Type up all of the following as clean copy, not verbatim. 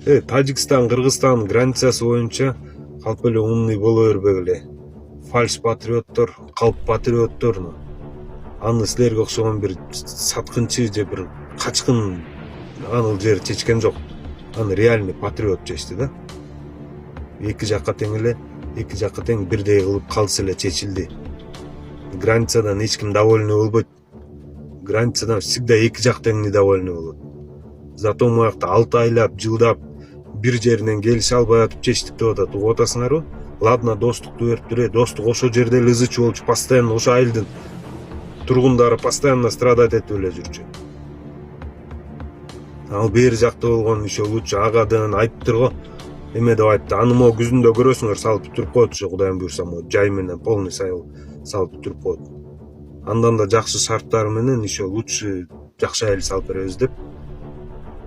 Тажикстан, Кыргызстан границасы боюнча калп эле умный боло бербегиле. Фальш патриоттор, калп патриоттор. Аны силерге окшогон бир саткынчы же бир качкын аныл жер чечкен жок. Аны реальный патриот чечти да. Эки жакка тең бирдей кылып калса эле чечилди. Границадан эч ким довольный болбойт. Границадан всегда эки жак тең недовольный болот. Зато муякта 6 айлап, жылдап бир жеринен келише албай атып чечтик деп атат. Угуп атасыңарбы? Ладно, достукту берип тур, достук ошол жерде эле ызычы болчу, постоянно ошо айылдын тургундары постоянно страдать этип эле жүрчү. Ал бери жакта болгон еще лучше агадын айтыптыр го. Эме деп айтты, аны могу күзүндө көрөсүңөр, салып туруп коет ушу, Кудайым буйрса, могу жай менен полный салып туруп коет. Андан да жакшы шарттары менен еще лучше жакшы айыл салып беребиз деп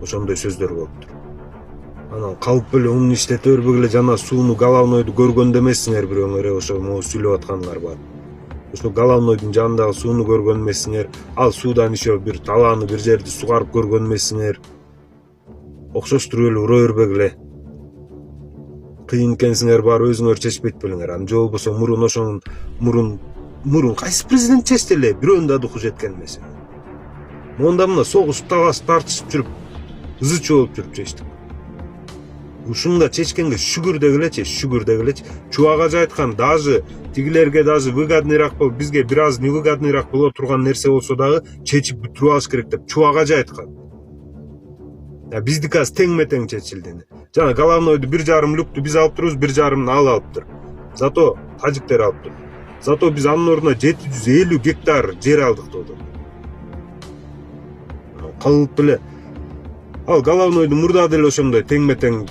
ошондой сөздөр болуптур. Анан калп эле умун иштете бербегиле, жана сууну головнойду көргөндө эмессиңер бирөөңөр, ошо могу сүйлөп атканыңар бар. Ошо головнойдун жанындагы сууну көргөн эмессиңер, ал суудан еще бир талааны бир жерди сугарып көргөн эмессиңер. Окшоштуруп эле ура бербегиле. Кыйын экенсиңер бар, өзүңөр чечпейт белиңер. Аны же болбосо мурун кайсы президент чечти эле, бирөөнүн да духу жеткен эмес. Монда мына согушуп, талашып, тартышып жүрүп, ызычы болуп жүрүп чечтик. Ушунда чечкенге шүгүр дегилечи. Чубак ажы айткан, даже тигилерге даже выгодныйраак болуп, бизге бир аз невыгодныйраак боло турган нерсе болсо дагы чечип бүтүрүп алыш керек деп чубак ажы айткан. Биздики аз теңме-тең чечилди. Жана головнойду 1,5 люкту биз алып турубуз, 1,5 ал алыптыр. Зато тажиктер алыптыр. Зато биз анын ордуна 750 гектар жер алдык деп атат. Калп эле ал головнойду мурда деле ошондой теңме-тең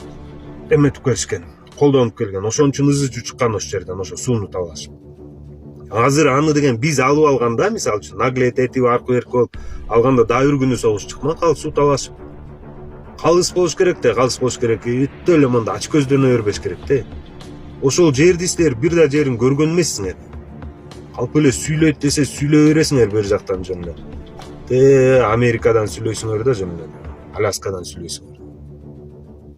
эметип келишкен, колдонуп келген. Ошон үчүн ызычы чыккан ошол жерден, ошо сууну талашып. Азыр аны деген биз алып алганда, мисалы үчүн наглет этип аркы берки болуп алганда да бир күнү согуш чыкмай калып суу талашып. Калыс болуш керек. Өтө эле монда ач көздөнө бербеш керек да. Ошол жерди силер бир да жерин көргөн эмессиңер. Калп эле сүйлөйт десе сүйлөй бересиңер бер жактан жөн эле. Америкадан сүйлөйсүңөр да жөн эле. Аляскадан сүйлөйсүңөр.